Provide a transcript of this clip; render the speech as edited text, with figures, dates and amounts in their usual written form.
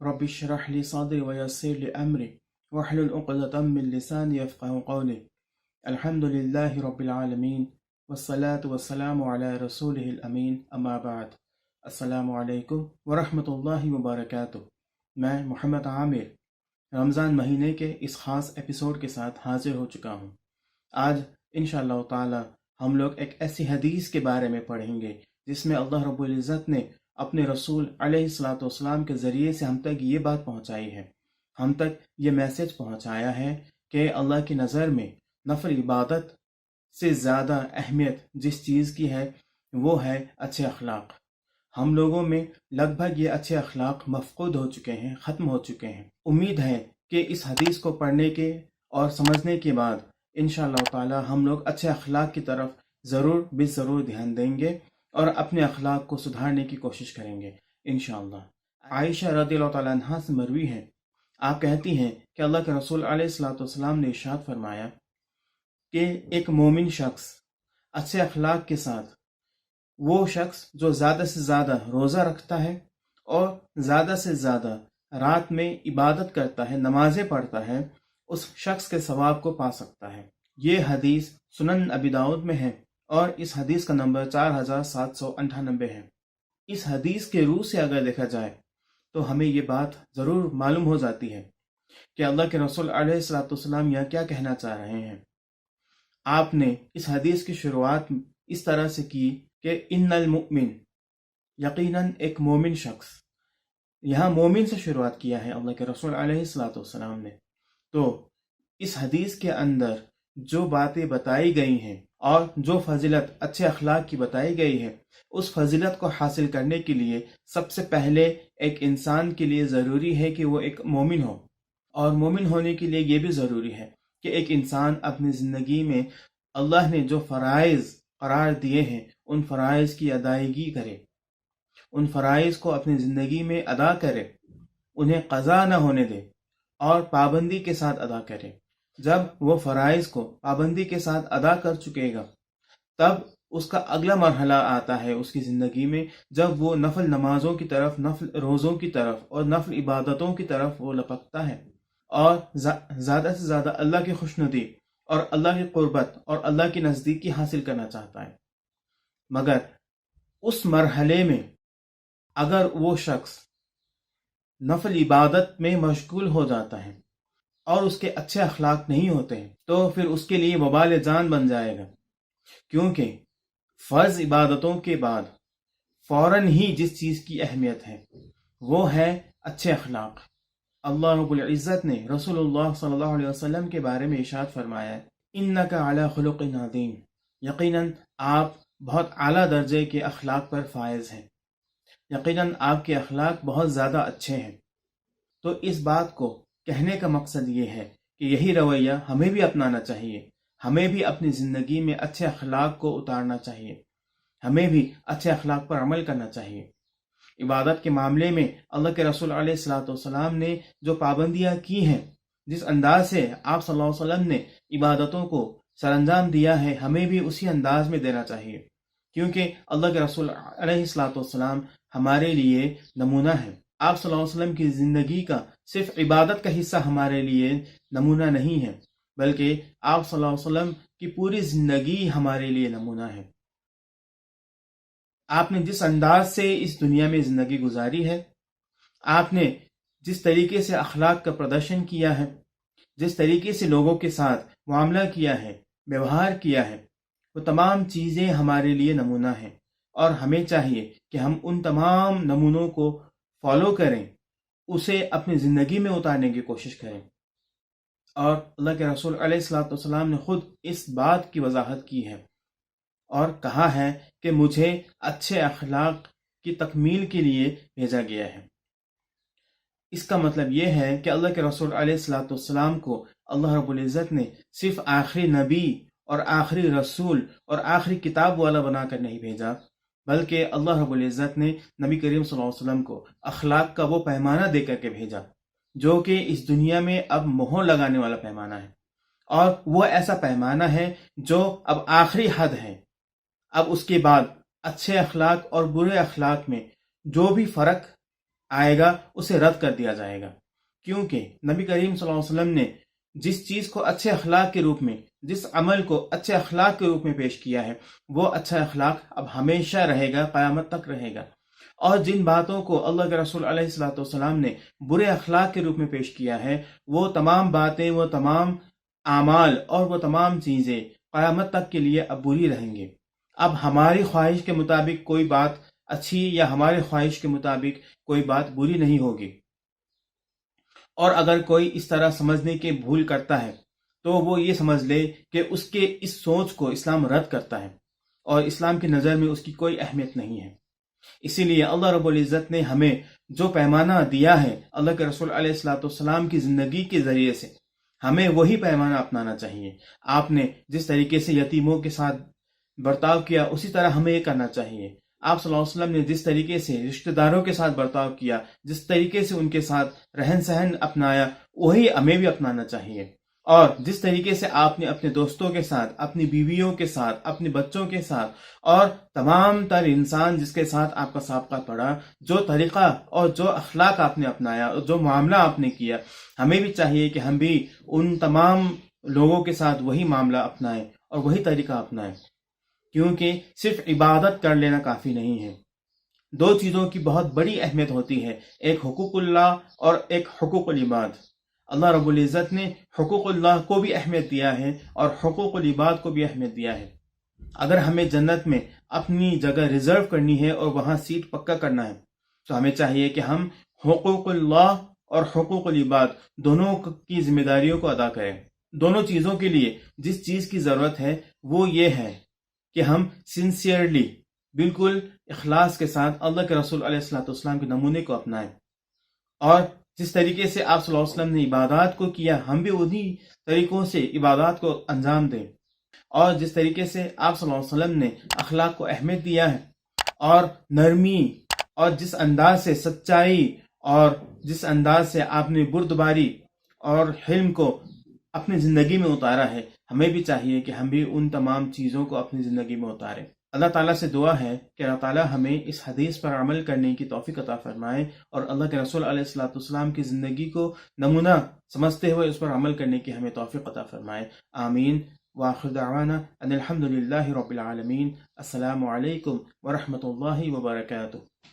رب اشرح لي صدري ويسر لي أمري واحلل عقدة من لساني يفقهوا قولي. الحمد لله رب العالمين والصلاة والسلام على رسوله الأمين أما بعد. السلام علیکم ورحمۃ اللہ وبرکاتہ. میں محمد عامر رمضان مہینے کے اس خاص ایپیسوڈ کے ساتھ حاضر ہو چکا ہوں. آج انشاءاللہ تعالی ہم لوگ ایک ایسی حدیث کے بارے میں پڑھیں گے جس میں اللہ رب العزت نے اپنے رسول علیہ الصلاۃ والسلام کے ذریعے سے ہم تک یہ بات پہنچائی ہے، ہم تک یہ میسج پہنچایا ہے کہ اللہ کی نظر میں نفل عبادت سے زیادہ اہمیت جس چیز کی ہے وہ ہے اچھے اخلاق. ہم لوگوں میں لگ بھگ یہ اچھے اخلاق مفقود ہو چکے ہیں، ختم ہو چکے ہیں. امید ہے کہ اس حدیث کو پڑھنے کے اور سمجھنے کے بعد انشاءاللہ تعالی ہم لوگ اچھے اخلاق کی طرف ضرور دھیان دیں گے اور اپنے اخلاق کو سدھارنے کی کوشش کریں گے انشاءاللہ. عائشہ رضی اللہ تعالیٰ عنہا سے مروی ہے، آپ کہتی ہیں کہ اللہ کے رسول علیہ الصلوۃ والسلام نے ارشاد فرمایا کہ ایک مومن شخص اچھے اخلاق کے ساتھ وہ شخص جو زیادہ سے زیادہ روزہ رکھتا ہے اور زیادہ سے زیادہ رات میں عبادت کرتا ہے، نمازیں پڑھتا ہے، اس شخص کے ثواب کو پا سکتا ہے. یہ حدیث سنن ابی داؤد میں ہے اور اس حدیث کا نمبر 4798 ہے. اس حدیث کے روح سے اگر دیکھا جائے تو ہمیں یہ بات ضرور معلوم ہو جاتی ہے کہ اللہ کے رسول علیہ الصلوۃ والسلام یہاں کیا کہنا چاہ رہے ہیں. آپ نے اس حدیث کی شروعات اس طرح سے کی کہ ان المؤمن، یقیناً ایک مومن شخص. یہاں مومن سے شروعات کیا ہے اللہ کے رسول علیہ الصلوۃ والسلام نے. تو اس حدیث کے اندر جو باتیں بتائی گئی ہیں اور جو فضیلت اچھے اخلاق کی بتائی گئی ہے، اس فضیلت کو حاصل کرنے کے لیے سب سے پہلے ایک انسان کے لیے ضروری ہے کہ وہ ایک مومن ہو، اور مومن ہونے کے لیے یہ بھی ضروری ہے کہ ایک انسان اپنی زندگی میں اللہ نے جو فرائض قرار دیے ہیں ان فرائض کی ادائیگی کرے، ان فرائض کو اپنی زندگی میں ادا کرے، انہیں قضا نہ ہونے دے اور پابندی کے ساتھ ادا کرے. جب وہ فرائض کو پابندی کے ساتھ ادا کر چکے گا تب اس کا اگلا مرحلہ آتا ہے اس کی زندگی میں، جب وہ نفل نمازوں کی طرف، نفل روزوں کی طرف اور نفل عبادتوں کی طرف وہ لپکتا ہے اور زیادہ سے زیادہ اللہ کی خوشنودی اور اللہ کی قربت اور اللہ کی نزدیکی حاصل کرنا چاہتا ہے. مگر اس مرحلے میں اگر وہ شخص نفل عبادت میں مشغول ہو جاتا ہے اور اس کے اچھے اخلاق نہیں ہوتے ہیں تو پھر اس کے لیے وبال جان بن جائے گا، کیونکہ فرض عبادتوں کے بعد فوراً ہی جس چیز کی اہمیت ہے وہ ہے اچھے اخلاق. اللہ رب العزت نے رسول اللہ صلی اللہ علیہ وسلم کے بارے میں ارشاد فرمایا انک علی خلق عظیم، یقیناً آپ بہت اعلیٰ درجے کے اخلاق پر فائز ہیں، یقیناً آپ کے اخلاق بہت زیادہ اچھے ہیں. تو اس بات کو کہنے کا مقصد یہ ہے کہ یہی رویہ ہمیں بھی اپنانا چاہیے، ہمیں بھی اپنی زندگی میں اچھے اخلاق کو اتارنا چاہیے، ہمیں بھی اچھے اخلاق پر عمل کرنا چاہیے. عبادت کے معاملے میں اللہ کے رسول علیہ الصلوۃ والسلام نے جو پابندیاں کی ہیں، جس انداز سے آپ صلی اللہ علیہ وسلم نے عبادتوں کو سر انجام دیا ہے، ہمیں بھی اسی انداز میں دینا چاہیے، کیونکہ اللہ کے رسول علیہ الصلوۃ والسلام ہمارے لیے نمونہ ہے. آپ صلی اللہ علیہ وسلم کی زندگی کا صرف عبادت کا حصہ ہمارے لیے نمونہ نہیں ہے، بلکہ آپ صلی اللہ علیہ وسلم کی پوری زندگی ہمارے لیے نمونہ ہے. آپ نے جس انداز سے اس دنیا میں زندگی گزاری ہے، آپ نے جس طریقے سے اخلاق کا پردرشن کیا ہے، جس طریقے سے لوگوں کے ساتھ معاملہ کیا ہے، ویوہار کیا ہے، وہ تمام چیزیں ہمارے لیے نمونہ ہیں، اور ہمیں چاہیے کہ ہم ان تمام نمونوں کو فالو کریں، اسے اپنی زندگی میں اتارنے کی کوشش کریں. اور اللہ کے رسول علیہ الصلوۃ والسلام نے خود اس بات کی وضاحت کی ہے اور کہا ہے کہ مجھے اچھے اخلاق کی تکمیل کے لیے بھیجا گیا ہے. اس کا مطلب یہ ہے کہ اللہ کے رسول علیہ الصلوۃ والسلام کو اللہ رب العزت نے صرف آخری نبی اور آخری رسول اور آخری کتاب والا بنا کر نہیں بھیجا، بلکہ اللہ رب العزت نے نبی کریم صلی اللہ علیہ وسلم کو اخلاق کا وہ پیمانہ دے کر کے بھیجا جو کہ اس دنیا میں اب مہر لگانے والا پیمانہ ہے، اور وہ ایسا پیمانہ ہے جو اب آخری حد ہے. اب اس کے بعد اچھے اخلاق اور برے اخلاق میں جو بھی فرق آئے گا اسے رد کر دیا جائے گا، کیونکہ نبی کریم صلی اللہ علیہ وسلم نے جس چیز کو اچھے اخلاق کے روپ میں، جس عمل کو اچھے اخلاق کے روپ میں پیش کیا ہے، وہ اچھا اخلاق اب ہمیشہ رہے گا، قیامت تک رہے گا۔ اور جن باتوں کو اللہ کے رسول علیہ الصلوۃ والسلام نے برے اخلاق کے روپ میں پیش کیا ہے، وہ تمام باتیں، وہ تمام اعمال اور وہ تمام چیزیں قیامت تک کے لیے اب بری رہیں گے۔ اب ہماری خواہش کے مطابق کوئی بات اچھی یا ہماری خواہش کے مطابق کوئی بات بری نہیں ہوگی۔ اور اگر کوئی اس طرح سمجھنے کے بھول کرتا ہے تو وہ یہ سمجھ لے کہ اس کے اس سوچ کو اسلام رد کرتا ہے اور اسلام کی نظر میں اس کی کوئی اہمیت نہیں ہے۔ اسی لیے اللہ رب العزت نے ہمیں جو پیمانہ دیا ہے اللہ کے رسول علیہ الصلوۃ والسلام کی زندگی کے ذریعے سے، ہمیں وہی پیمانہ اپنانا چاہیے۔ آپ نے جس طریقے سے یتیموں کے ساتھ برتاؤ کیا اسی طرح ہمیں یہ کرنا چاہیے۔ آپ صلی اللہ علیہ وسلم نے جس طریقے سے رشتہ داروں کے ساتھ برتاؤ کیا، جس طریقے سے ان کے ساتھ رہن سہن اپنایا، وہی ہمیں بھی اپنانا چاہیے۔ اور جس طریقے سے آپ نے اپنے دوستوں کے ساتھ، اپنی بیویوں کے ساتھ، اپنے بچوں کے ساتھ اور تمام تر انسان جس کے ساتھ آپ کا سابقہ پڑا، جو طریقہ اور جو اخلاق آپ نے اپنایا اور جو معاملہ آپ نے کیا، ہمیں بھی چاہیے کہ ہم بھی ان تمام لوگوں کے ساتھ وہی معاملہ اپنائیں اور وہی طریقہ اپنائیں، کیونکہ صرف عبادت کر لینا کافی نہیں ہے۔ دو چیزوں کی بہت بڑی اہمیت ہوتی ہے، ایک حقوق اللہ اور ایک حقوق العباد۔ اللہ رب العزت نے حقوق اللہ کو بھی اہمیت دیا ہے اور حقوق العباد کو بھی اہمیت دیا ہے۔ اگر ہمیں جنت میں اپنی جگہ ریزرو کرنی ہے اور وہاں سیٹ پکا کرنا ہے تو ہمیں چاہیے کہ ہم حقوق اللہ اور حقوق العباد دونوں کی ذمہ داریوں کو ادا کریں۔ دونوں چیزوں کے لیے جس چیز کی ضرورت ہے وہ یہ ہے کہ ہم سنسیئرلی، بالکل اخلاص کے ساتھ اللہ کے رسول علیہ الصلوۃ والسلام کے نمونے کو اپنائیں، اور جس طریقے سے آپ صلی اللہ علیہ وسلم نے عبادات کو کیا ہم بھی انہی طریقوں سے عبادات کو انجام دیں، اور جس طریقے سے آپ صلی اللہ علیہ وسلم نے اخلاق کو اہمیت دیا ہے اور نرمی اور جس انداز سے سچائی اور جس انداز سے آپ نے بردباری اور حلم کو اپنی زندگی میں اتارا ہے، ہمیں بھی چاہیے کہ ہم بھی ان تمام چیزوں کو اپنی زندگی میں اتاریں۔ اللہ تعالیٰ سے دعا ہے کہ اللہ تعالیٰ ہمیں اس حدیث پر عمل کرنے کی توفیق عطا فرمائے اور اللہ کے رسول علیہ الصلوۃ والسلام کی زندگی کو نمونہ سمجھتے ہوئے اس پر عمل کرنے کی ہمیں توفیق عطا فرمائے۔ آمین۔ وآخر دعوانا ان الحمد للہ رب العالمین۔ السلام علیکم ورحمۃ اللہ وبرکاتہ۔